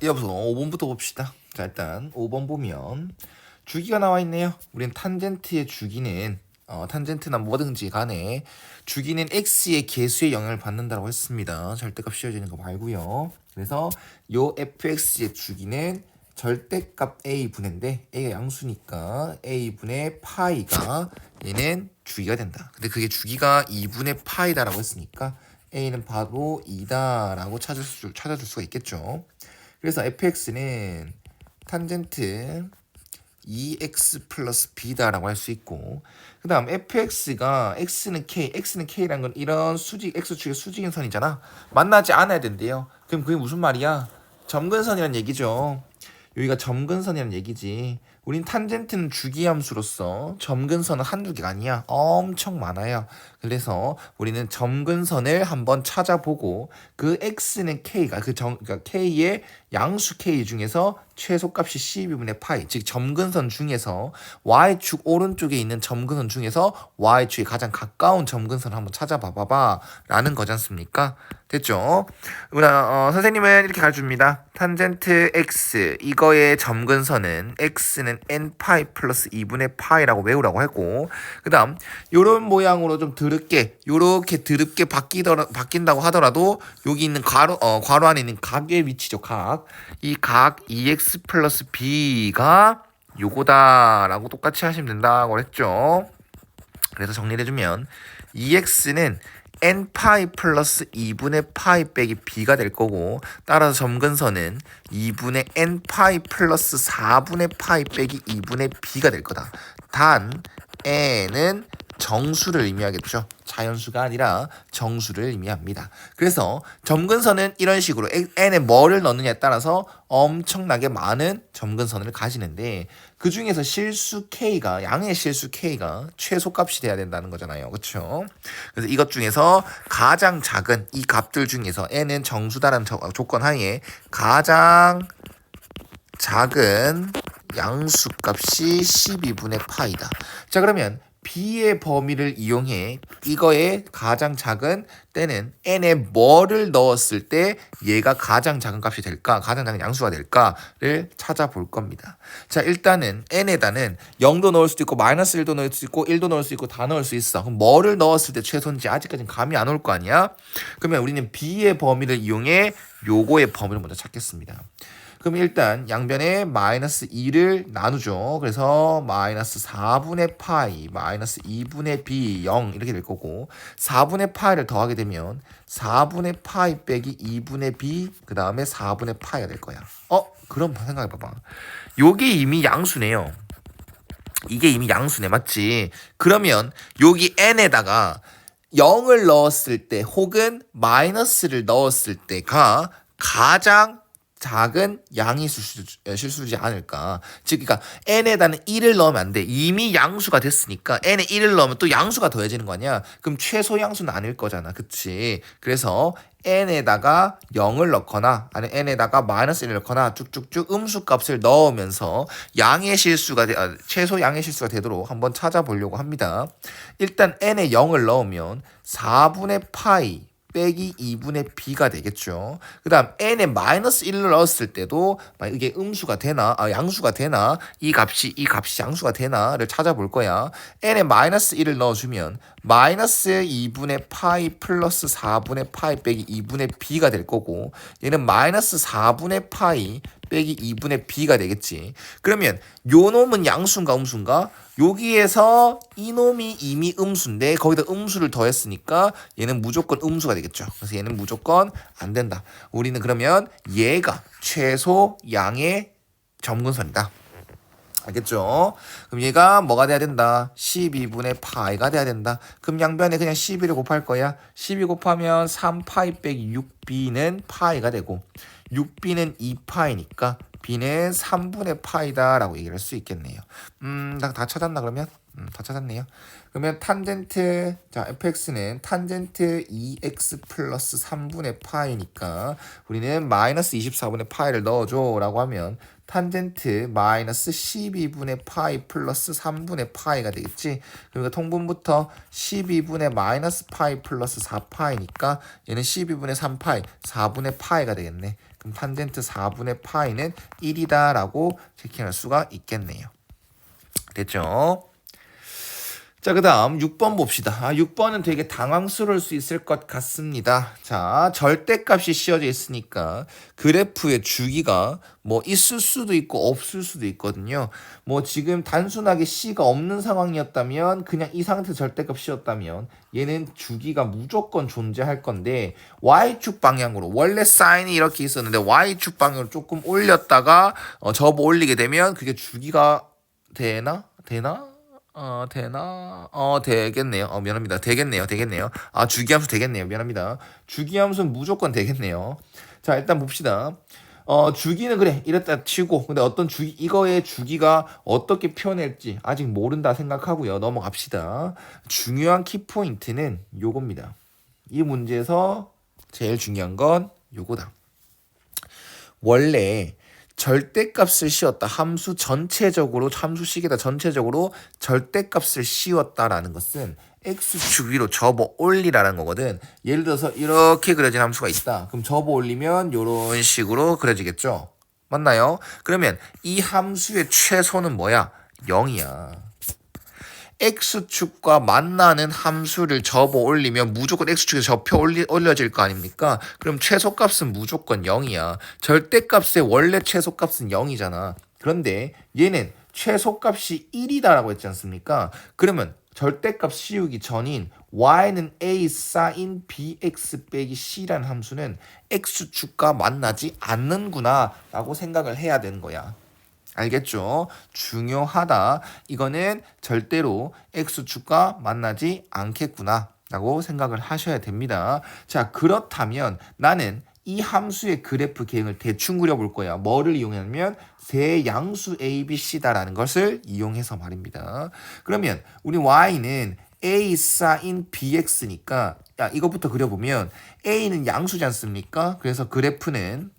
여보세요. 5번부터 봅시다. 자, 일단 5번 보면 주기가 나와 있네요. 우리는 탄젠트의 주기는 탄젠트나 뭐든지 간에 주기는 x의 개수의 영향을 받는다고 했습니다. 절대값 씌워지는 거 말고요. 그래서 요 fx의 주기는 절대값 a분인데 a가 양수니까 a분의 파이가 얘는 주기가 된다. 근데 그게 주기가 2분의 파이다라고 했으니까 a는 바로 2다라고 찾아줄 수가 있겠죠. 그래서 fx는 탄젠트 2x 플러스 b다라고 할 수 있고, 그 다음 fx가 x는 k라는 건 이런 수직 x축의 수직인 선이잖아. 만나지 않아야 된대요. 그럼 그게 무슨 말이야? 점근선이란 얘기죠. 여기가 점근선이란 얘기지. 우린 탄젠트는 주기함수로서 점근선은 한두 개가 아니야. 엄청 많아요. 그래서 우리는 점근선을 한번 찾아보고 그 x는 k가 그러니까 k의 양수 k 중에서 최소값이 12분의 파이, 즉 점근선 중에서 y축 오른쪽에 있는 점근선 중에서 y축에 가장 가까운 점근선을 한번 찾아봐봐 라는 거지 않습니까? 됐죠? 선생님은 이렇게 가르쳐줍니다. 탄젠트 x 이거의 점근선은 x는 n파이 플러스 2분의 파이라고 외우라고 했고, 그 다음 요런 모양으로 좀 요렇게 드럽게 바뀐다고 하더라도 여기 있는 괄호 안에 있는 각의 위치죠. 이 각 2x 플러스 b가 요거다라고 똑같이 하시면 된다고 했죠. 그래서 정리를 해주면 2x는 n파이 플러스 2분의 파이 빼기 b가 될 거고, 따라서 점근선은 2분의 n파이 플러스 4분의 파이 빼기 2분의 b가 될 거다. 단 n은 정수를 의미하겠죠. 자연수가 아니라 정수를 의미합니다. 그래서 점근선은 이런 식으로 n에 뭐를 넣느냐에 따라서 엄청나게 많은 점근선을 가지는데, 그 중에서 실수 k가 양의 실수 k가 최소값이 돼야 된다는 거잖아요. 그렇죠? 그래서 이것 중에서 가장 작은 이 값들 중에서 n은 정수다라는 조건 하에 가장 작은 양수값이 12분의 파이다. 자, 그러면 b의 범위를 이용해 이거의 가장 작은 때는 n에 뭐를 넣었을 때 얘가 가장 작은 값이 될까, 가장 작은 양수가 될까를 찾아볼 겁니다. 자, 일단은 n에다는 0도 넣을 수도 있고 마이너스 1도 넣을 수 있고 1도 넣을 수 있고 다 넣을 수 있어. 그럼 뭐를 넣었을 때 최소인지 아직까지는 감이 안 올 거 아니야. 그러면 우리는 b의 범위를 이용해 요거의 범위를 먼저 찾겠습니다. 그럼 일단 양변에 마이너스 2를 나누죠. 그래서 마이너스 4분의 파이, 마이너스 2분의 b, 0 이렇게 될 거고, 4분의 파이를 더하게 되면 4분의 파이 빼기 2분의 b, 그 다음에 4분의 파이가 될 거야. 그럼 생각해봐봐. 요게 이미 양수네요. 이게 이미 양수네, 맞지? 그러면 여기 n에다가 0을 넣었을 때 혹은 마이너스를 넣었을 때가 가장 작은 양이 실수지 않을까. 즉, 그러니까 n에다는 1을 넣으면 안 돼. 이미 양수가 됐으니까 n에 1을 넣으면 또 양수가 더해지는 거 아니야. 그럼 최소 양수는 아닐 거잖아. 그치? 그래서 n에다가 0을 넣거나 아니면 n에다가 마이너스 1을 넣거나 쭉쭉쭉 음수값을 넣으면서 최소 양의 실수가 되도록 한번 찾아보려고 합니다. 일단 n에 0을 넣으면 4분의 파이 빼기 2분의 b가 되겠죠. 그 다음 n에 마이너스 1을 넣었을 때도 이게 음수가 되나 양수가 되나, 이 값이 양수가 되나를 찾아볼 거야. n에 마이너스 1을 넣어주면 마이너스 2분의 파이 플러스 4분의 파이 빼기 2분의 b가 될 거고, 얘는 마이너스 4분의 파이 빼기 2분의 b가 되겠지. 그러면 요 놈은 양수인가 음수인가? 여기에서 이놈이 이미 음수인데 거기다 음수를 더했으니까 얘는 무조건 음수가 되겠죠. 그래서 얘는 무조건 안 된다. 우리는 그러면 얘가 최소 양의 점근선이다. 알겠죠? 그럼 얘가 뭐가 돼야 된다? 12분의 파이가 돼야 된다. 그럼 양변에 그냥 12를 곱할 거야. 12 곱하면 3파이 빼기 6b는 파이가 되고, 6b는 2파이니까 b는 3분의 파이다라고 얘기를 할 수 있겠네요. 다 찾았나 그러면? 다 찾았네요. 그러면 탄젠트, 자, fx는 탄젠트 2x 플러스 3분의 파이니까 우리는 마이너스 24분의 파이를 넣어줘 라고 하면 탄젠트 마이너스 12분의 파이 플러스 3분의 파이가 되겠지. 그러니까 통분부터 12분의 마이너스 파이 플러스 4파이니까 얘는 12분의 3파이, 4분의 파이가 되겠네. 그럼 탄젠트 4분의 파이는 1이다 라고 체킹할 수가 있겠네요. 됐죠? 자, 그 다음 6번 봅시다. 6번은 되게 당황스러울 수 있을 것 같습니다. 자, 절대값이 씌워져 있으니까 그래프의 주기가 뭐 있을 수도 있고 없을 수도 있거든요. 뭐 지금 단순하게 C가 없는 상황이었다면 그냥 이 상태 절대값 씌웠다면 얘는 주기가 무조건 존재할 건데 Y축 방향으로 원래 사인이 이렇게 있었는데 Y축 방향으로 조금 올렸다가 접어 올리게 되면 그게 주기가 되나? 되겠네요. 미안합니다. 되겠네요. 주기함수 되겠네요. 미안합니다. 주기함수는 무조건 되겠네요. 자, 일단 봅시다. 주기는 그래. 이랬다 치고. 근데 어떤 주기, 이거의 주기가 어떻게 표현할지 아직 모른다 생각하고요. 넘어갑시다. 중요한 키포인트는 요겁니다. 이 문제에서 제일 중요한 건 요거다. 원래 절대값을 씌웠다. 함수 전체적으로 함수식에다 전체적으로 절대값을 씌웠다라는 것은 x축 위로 접어 올리라는 거거든. 예를 들어서 이렇게 그려진 함수가 있다. 그럼 접어 올리면 이런 식으로 그려지겠죠. 맞나요? 그러면 이 함수의 최소는 뭐야? 0이야. x축과 만나는 함수를 접어 올리면 무조건 x축에 접혀 올려질 거 아닙니까? 그럼 최소값은 무조건 0이야. 절대값의 원래 최소값은 0이잖아. 그런데 얘는 최소값이 1이다라고 했지 않습니까? 그러면 절대값 씌우기 전인 y는 a sin bx 빼기 c라는 함수는 x축과 만나지 않는구나 라고 생각을 해야 되는 거야. 알겠죠? 중요하다. 이거는 절대로 x축과 만나지 않겠구나 라고 생각을 하셔야 됩니다. 자, 그렇다면 나는 이 함수의 그래프 계획을 대충 그려볼 거야. 뭐를 이용하냐면 세 양수 a, b, c다라는 것을 이용해서 말입니다. 그러면 우리 y는 a sin bx니까 야, 이것부터 그려보면 a는 양수지 않습니까? 그래서 그래프는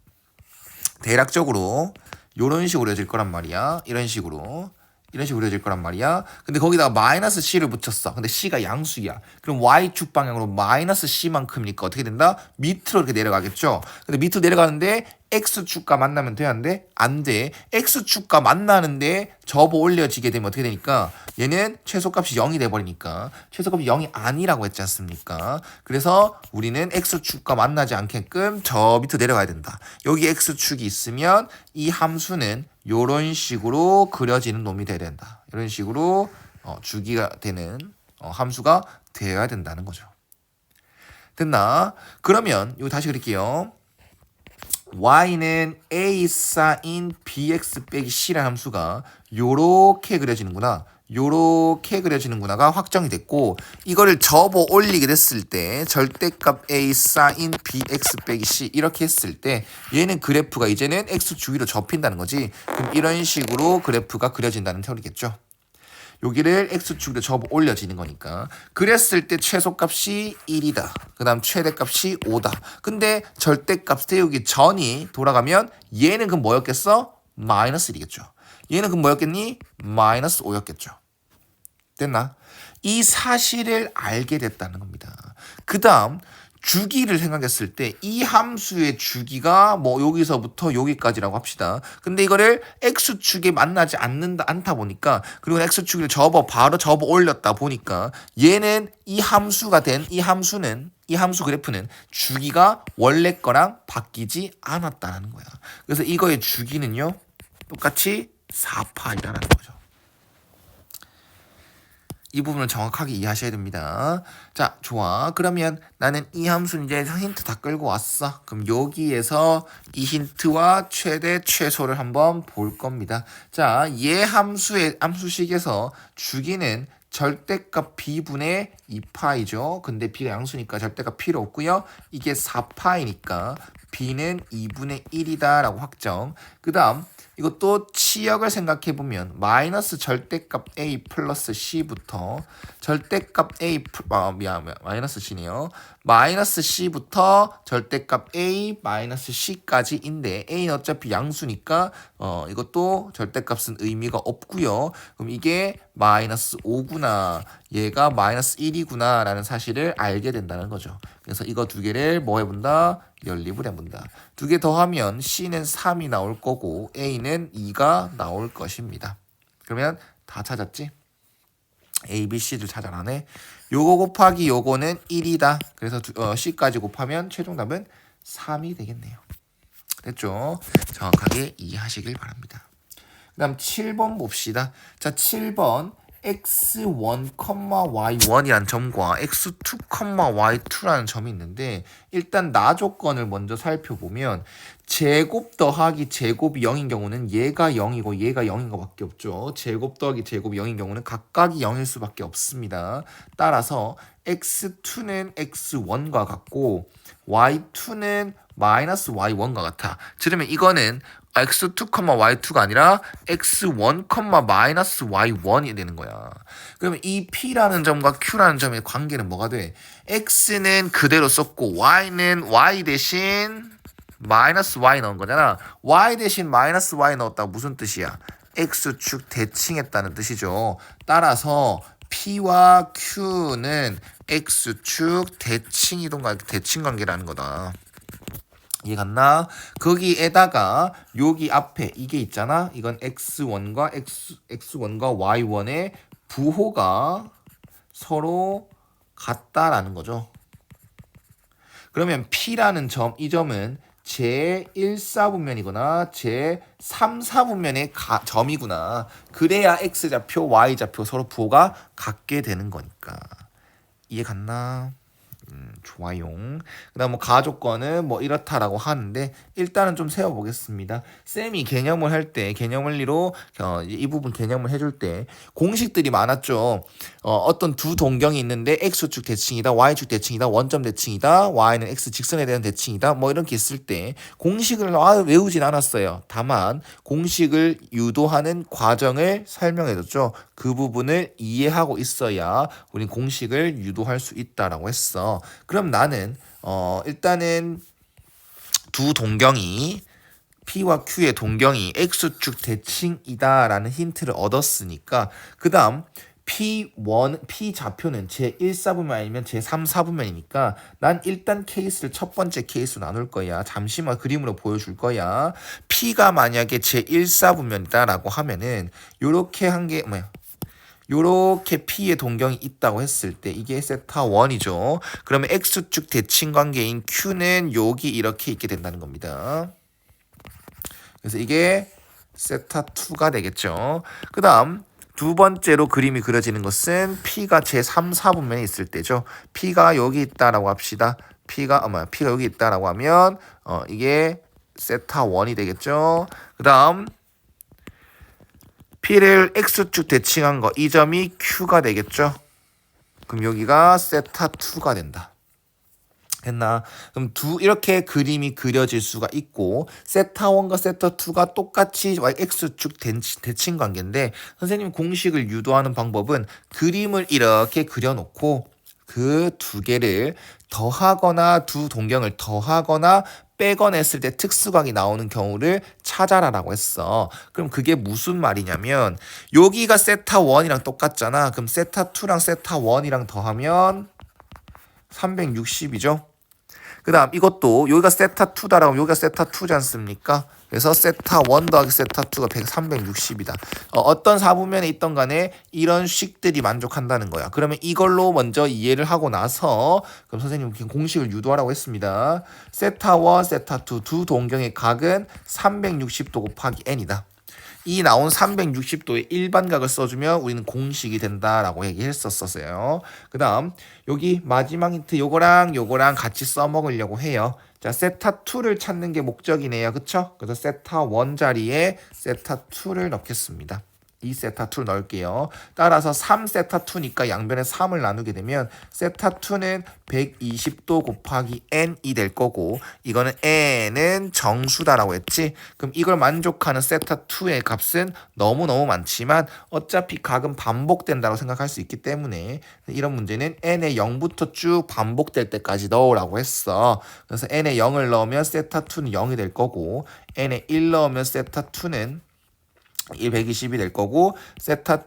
대략적으로 요런 식으로 그려질 거란 말이야. 이런 식으로 그려질 거란 말이야. 근데 거기다가 마이너스 c를 붙였어. 근데 c가 양수야. 그럼 y축 방향으로 마이너스 c만큼이니까 어떻게 된다? 밑으로 이렇게 내려가겠죠. 근데 밑으로 내려가는데 x축과 만나면 되는데 안 돼. x축과 만나는데 접어 올려지게 되면 어떻게 되니까 얘는 최소값이 0이 돼버리니까 최소값이 0이 아니라고 했지 않습니까? 그래서 우리는 x축과 만나지 않게끔 저 밑으로 내려가야 된다. 여기 x축이 있으면 이 함수는 요런 식으로 그려지는 놈이 돼야 된다. 이런 식으로 주기가 되는 함수가 되어야 된다는 거죠. 됐나? 그러면 이거 다시 그릴게요. y는 a sin bx 빼기 c라는 함수가 요렇게 그려지는구나. 요렇게 그려지는구나가 확정이 됐고 이거를 접어 올리게 됐을 때 절대값 a sin bx 빼기 c 이렇게 했을 때 얘는 그래프가 이제는 x 주위로 접힌다는 거지. 그럼 이런 식으로 그래프가 그려진다는 테오리겠죠. 여기를 x축으로 접어 올려지는 거니까 그랬을 때 최소값이 1이다. 그 다음 최대값이 5다. 근데 절대값 세우기 전이 돌아가면 얘는 그럼 뭐였겠어? 마이너스 1이겠죠. 얘는 그럼 뭐였겠니? 마이너스 5였겠죠. 됐나? 이 사실을 알게 됐다는 겁니다. 그 다음 주기를 생각했을 때 이 함수의 주기가 뭐 여기서부터 여기까지라고 합시다. 근데 이거를 x축에 만나지 않다 보니까 그리고 x축을 바로 접어 올렸다 보니까 얘는 이 함수가 된 이 함수 그래프는 주기가 원래 거랑 바뀌지 않았다는 거야. 그래서 이거의 주기는요 똑같이 4파이라는 거죠. 이 부분을 정확하게 이해하셔야 됩니다. 자, 좋아. 그러면 나는 이 함수는 이제 힌트 다 끌고 왔어. 그럼 여기에서 이 힌트와 최대, 최소를 한번 볼 겁니다. 자, 얘 함수식에서 주기는 절대값 b분의 2파이죠. 근데 b가 양수니까 절대값 필요 없고요. 이게 4파이니까 b는 2분의 1이다 라고 확정. 그 다음 이것도 치역을 생각해보면 마이너스 절대값 a 플러스 c부터 절대값 a 마이너스 c네요. 마이너스 c부터 절대값 a 마이너스 c까지인데 a는 어차피 양수니까 이것도 절대값은 의미가 없고요. 그럼 이게 마이너스 5구나 얘가 마이너스 1이구나 라는 사실을 알게 된다는 거죠. 그래서 이거 두 개를 뭐 해본다? 연립을 해본다. 두 개 더하면 C는 3이 나올 거고 A는 2가 나올 것입니다. 그러면 다 찾았지? A, B, C를 찾아라네. 요거 곱하기 요거는 1이다. 그래서 C까지 곱하면 최종 답은 3이 되겠네요. 됐죠? 정확하게 이해하시길 바랍니다. 그 다음 7번 봅시다. 자, 7번 x1, y1이라는 점과 x2, y2라는 점이 있는데 일단 나 조건을 먼저 살펴보면 제곱 더하기 제곱이 0인 경우는 얘가 0이고 얘가 0인 것밖에 없죠. 제곱 더하기 제곱이 0인 경우는 각각이 0일 수밖에 없습니다. 따라서 x2는 x1과 같고 y2는 마이너스 y1과 같아. 그러면 이거는 x2, y2가 아니라 x1, 마이너스 y1이 되는 거야. 그러면 이 p라는 점과 q라는 점의 관계는 뭐가 돼? x는 그대로 썼고 y는 y 대신 마이너스 y 넣은 거잖아. y 대신 마이너스 y 넣었다 무슨 뜻이야? x축 대칭했다는 뜻이죠. 따라서 p와 q는 x축 대칭 관계라는 거다. 이해 갔나? 거기에다가 여기 앞에 이게 있잖아. 이건 x1과 y1의 부호가 서로 같다라는 거죠. 그러면 P라는 점, 이 점은 제1사분면이거나 제3사분면의 점이구나. 그래야 X좌표, Y좌표 서로 부호가 같게 되는 거니까. 이해 갔나? 좋아요. 그 다음 뭐 가조건은 뭐 이렇다라고 하는데 일단은 좀 세워보겠습니다. 쌤이 개념을 할 때 개념원리로 이 부분 개념을 해줄 때 공식들이 많았죠. 어떤 두 동경이 있는데 x축 대칭이다, y축 대칭이다, 원점 대칭이다, y는 x 직선에 대한 대칭이다, 뭐 이렇게 있을 때 공식을 외우진 않았어요. 다만 공식을 유도하는 과정을 설명해줬죠. 그 부분을 이해하고 있어야 우린 공식을 유도할 수 있다라고 했어. 그럼 나는 일단은 두 동경이 P와 Q의 동경이 X축 대칭이다라는 힌트를 얻었으니까 그 다음 P 좌표는 제1사분면 아니면 제3사분면이니까 난 일단 케이스를 첫 번째 케이스로 나눌 거야. 잠시만 그림으로 보여줄 거야. P가 만약에 제1사분면이다라고 하면은 요렇게 한 게 뭐야? 요렇게 P의 동경이 있다고 했을 때 이게 세타 1이죠. 그러면 X축 대칭 관계인 Q는 여기 이렇게 있게 된다는 겁니다. 그래서 이게 세타 2가 되겠죠. 그 다음 두 번째로 그림이 그려지는 것은 P가 제3, 4분면에 있을 때죠. P가 여기 있다라고 합시다. P가 여기 있다라고 하면 이게 세타 1이 되겠죠. 그 다음 P를 X축 대칭한 거, 이 점이 Q가 되겠죠. 그럼 여기가 세타 2가 된다. 했나? 그럼 이렇게 그림이 그려질 수가 있고 세타 1과 세타 2가 똑같이 X축 대칭 관계인데 선생님 공식을 유도하는 방법은 그림을 이렇게 그려놓고 그 두 개를 더하거나 두 동경을 더하거나 빼거나 했을 때 특수각이 나오는 경우를 찾아라라고 했어. 그럼 그게 무슨 말이냐면 여기가 세타 1이랑 똑같잖아. 그럼 세타 2랑 세타 1이랑 더하면 360이죠. 그 다음 이것도 여기가 세타 2다라고 하면 여기가 세타 2지 않습니까? 그래서 세타 1 더하기 세타 2가 360이다. 어떤 사분면에 있던 간에 이런 식들이 만족한다는 거야. 그러면 이걸로 먼저 이해를 하고 나서 그럼 선생님 공식을 유도하라고 했습니다. 세타 1, 세타 2 두 동경의 각은 360도 곱하기 n이다. 이 나온 360도의 일반각을 써주면 우리는 공식이 된다라고 얘기했었어요. 그 다음 여기 마지막 힌트 요거랑 같이 써먹으려고 해요. 자, 세타 2를 찾는 게 목적이네요. 그쵸? 그래서 세타 1 자리에 세타 2를 넣겠습니다. 이 세타 2를 넣을게요. 따라서 3세타 2니까 양변에 3을 나누게 되면 세타 2는 120도 곱하기 n이 될 거고 이거는 n은 정수다라고 했지. 그럼 이걸 만족하는 세타 2의 값은 너무너무 많지만 어차피 각은 반복된다고 생각할 수 있기 때문에 이런 문제는 n의 0부터 쭉 반복될 때까지 넣으라고 했어. 그래서 n의 0을 넣으면 세타 2는 0이 될 거고 n의 1 넣으면 세타 2는 120이 될 거고 세타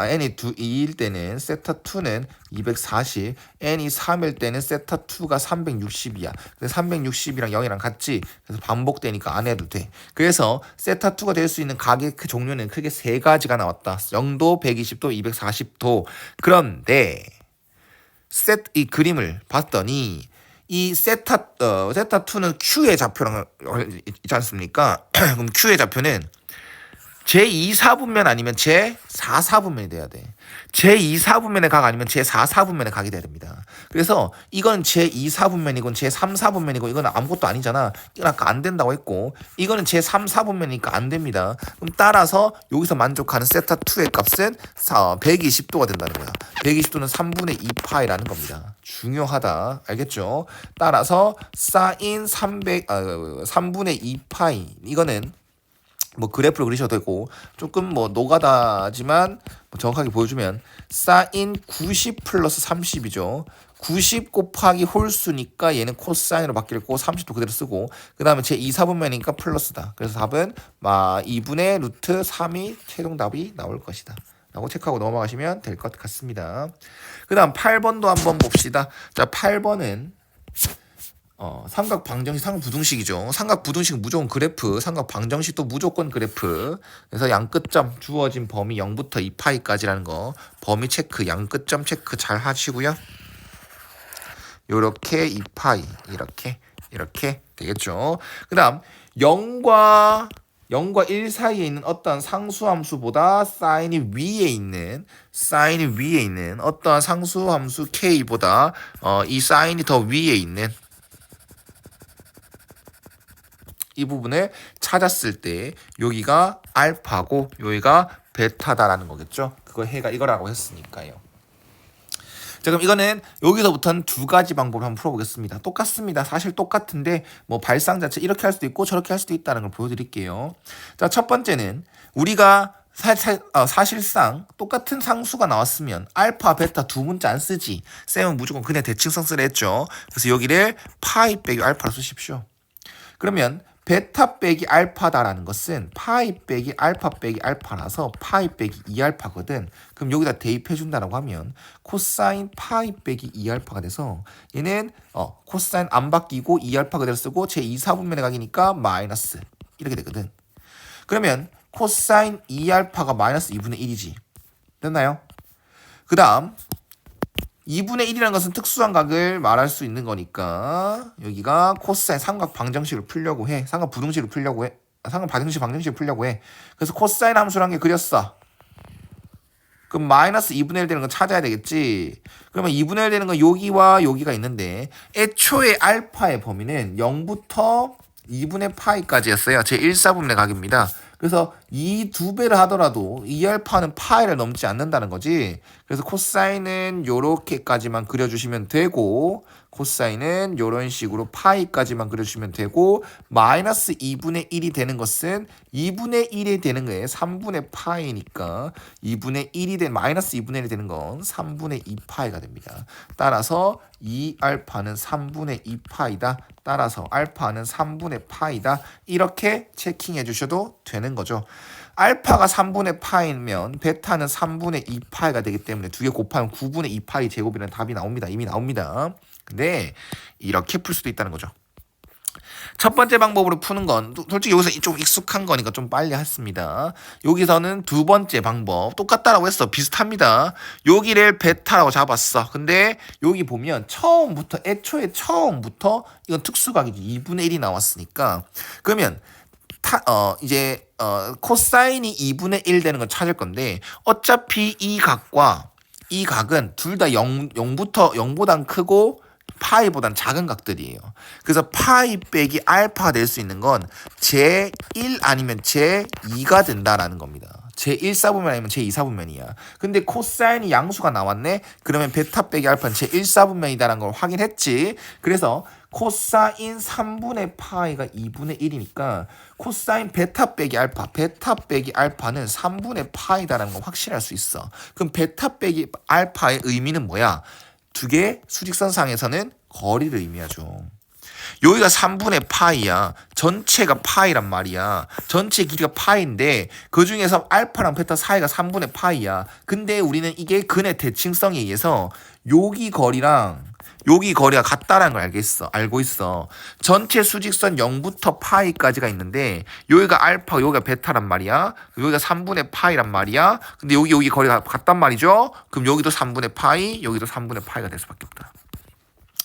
n이 2일 때는 세타 2는 240, n이 3일 때는 세타 2가 360이야. 그래서 360이랑 0이랑 같지. 그래서 반복되니까 안 해도 돼. 그래서 세타 2가 될 수 있는 각의 그 종류는 크게 세 가지가 나왔다. 0도, 120도, 240도. 그런데 이 그림을 봤더니 이 세타 2는 Q의 좌표랑 있지 않습니까? 그럼 Q의 좌표는 제2사분면 아니면 제4사분면이 돼야 돼. 제2사분면의 각 아니면 제4사분면의 각이 돼야 됩니다. 그래서 이건 제2사분면이고 제3사분면이고 이건 아무것도 아니잖아. 이건 아까 안 된다고 했고 이거는 제3사분면이니까 안 됩니다. 그럼 따라서 여기서 만족하는 세타2의 값은 120도가 된다는 거야. 120도는 3분의 2파이라는 겁니다. 중요하다. 알겠죠? 따라서 사인 3분의 2파이 이거는 뭐 그래프를 그리셔도 되고 조금 뭐 노가다지만 뭐 정확하게 보여주면 사인 90 플러스 30이죠. 90 곱하기 홀수니까 얘는 코사인으로 바뀌었고 30도 그대로 쓰고 그 다음에 제 2사분면이니까 플러스다. 그래서 답은 2분의 루트 3이 최종 답이 나올 것이다. 라고 체크하고 넘어가시면 될 것 같습니다. 그 다음 8번도 한번 봅시다. 자 8번은 삼각 방정식, 삼각 부등식이죠. 삼각 부등식은 무조건 그래프, 삼각 방정식도 무조건 그래프. 그래서 양끝점 주어진 범위 0부터 2파이까지라는 거 범위 체크, 양끝점 체크 잘 하시고요. 요렇게 2파이 이렇게 되겠죠. 그 다음 0과 1 사이에 있는 어떤 상수함수보다 사인이 위에 있는 어떠한 상수함수 k보다 이 사인이 더 위에 있는 이 부분을 찾았을 때 여기가 알파고 여기가 베타다라는 거겠죠. 그거 해가 이거라고 했으니까요. 자 그럼 이거는 여기서부터는 두 가지 방법을 한번 풀어보겠습니다. 똑같습니다. 사실 똑같은데 뭐 발상 자체 이렇게 할 수도 있고 저렇게 할 수도 있다는 걸 보여드릴게요. 자 첫 번째는 우리가 사실상 똑같은 상수가 나왔으면 알파, 베타 두 문자 안 쓰지. 쌤은 무조건 그냥 대칭성 쓰라 했죠. 그래서 여기를 파이 빼기 알파로 쓰십시오. 그러면 베타 빼기 알파다라는 것은 파이 빼기 알파 빼기 알파라서 파이 빼기 2알파거든. 그럼 여기다 대입해 준다라고 하면 코사인 파이 빼기 2알파가 돼서 얘는 코사인 안 바뀌고 2알파 그대로 쓰고 제 2사분면의 각이니까 마이너스 이렇게 되거든. 그러면 코사인 2알파가 마이너스 2분의 1이지. 됐나요? 그 다음 2분의 1이라는 것은 특수한 각을 말할 수 있는 거니까 여기가 코사인 삼각 방정식을 풀려고 해. 삼각 부등식을 풀려고 해. 삼각 방정식을 풀려고 해. 그래서 코사인 함수라는 게 그렸어. 그럼 마이너스 2분의 1 되는 건 찾아야 되겠지. 그러면 2분의 1 되는 건 여기와 여기가 있는데 애초에 알파의 범위는 0부터 2분의 파이까지였어요. 제 1사분면의 각입니다. 그래서 이 두 배를 하더라도 2알파는 파이를 넘지 않는다는 거지. 그래서 코사인은 요렇게까지만 그려주시면 되고 코사인은 요런 식으로 파이까지만 그려주시면 되고 마이너스 2분의 1이 되는 것은 2분의 1이 되는 거에 3분의 파이니까 2분의 1이 된 마이너스 2분의 1이 되는 건 3분의 2파이가 됩니다. 따라서 2알파는 3분의 2파이다. 따라서 알파는 3분의 파이다. 이렇게 체킹해 주셔도 되는 거죠. 알파가 3분의 파이면 베타는 3분의 2파이가 되기 때문에 두 개 곱하면 9분의 2파이 제곱이라는 답이 나옵니다. 이미 나옵니다. 근데 이렇게 풀 수도 있다는 거죠. 첫 번째 방법으로 푸는 건 솔직히 여기서 좀 익숙한 거니까 좀 빨리 했습니다. 여기서는 두 번째 방법 똑같다라고 했어. 비슷합니다. 여기를 베타라고 잡았어. 근데 여기 보면 애초에 처음부터 이건 특수각이지. 2분의 1이 나왔으니까 그러면 이제 코사인이 2분의 1 되는 걸 찾을 건데 어차피 이 각과 이 각은 둘 다 0보단 크고 파이보단 작은 각들이에요. 그래서 파이 빼기 알파가 될 수 있는 건 제1 아니면 제2가 된다라는 겁니다. 제1사분면 아니면 제2사분면이야. 근데 코사인이 양수가 나왔네? 그러면 베타 빼기 알파는 제1사분면이다라는 걸 확인했지. 그래서 코사인 3분의 파이가 2분의 1이니까 코사인 베타 빼기 알파는 3분의 파이다라는 걸 확실할 수 있어. 그럼 베타 빼기 알파의 의미는 뭐야? 두 개 수직선상에서는 거리를 의미하죠. 여기가 3분의 파이야. 전체가 파이란 말이야. 전체 길이가 파이인데 그 중에서 알파랑 베타 사이가 3분의 파이야. 근데 우리는 이게 근의 대칭성에 의해서 여기 거리랑 여기 거리가 같다라는 걸 알고 있어. 전체 수직선 0부터 파이까지가 있는데 여기가 알파, 여기가 베타란 말이야. 여기가 3분의 파이란 말이야. 근데 여기 거리가 같단 말이죠. 그럼 여기도 3분의 파이, 여기도 3분의 파이가 될 수밖에 없다.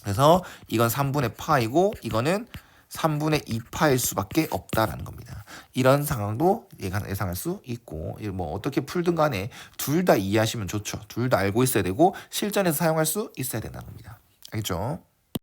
그래서 이건 3분의 파이고 이거는 3분의 2파일 수밖에 없다라는 겁니다. 이런 상황도 예상할 수 있고 뭐 어떻게 풀든 간에 둘 다 이해하시면 좋죠. 둘 다 알고 있어야 되고 실전에서 사용할 수 있어야 된다는 겁니다. 알겠죠?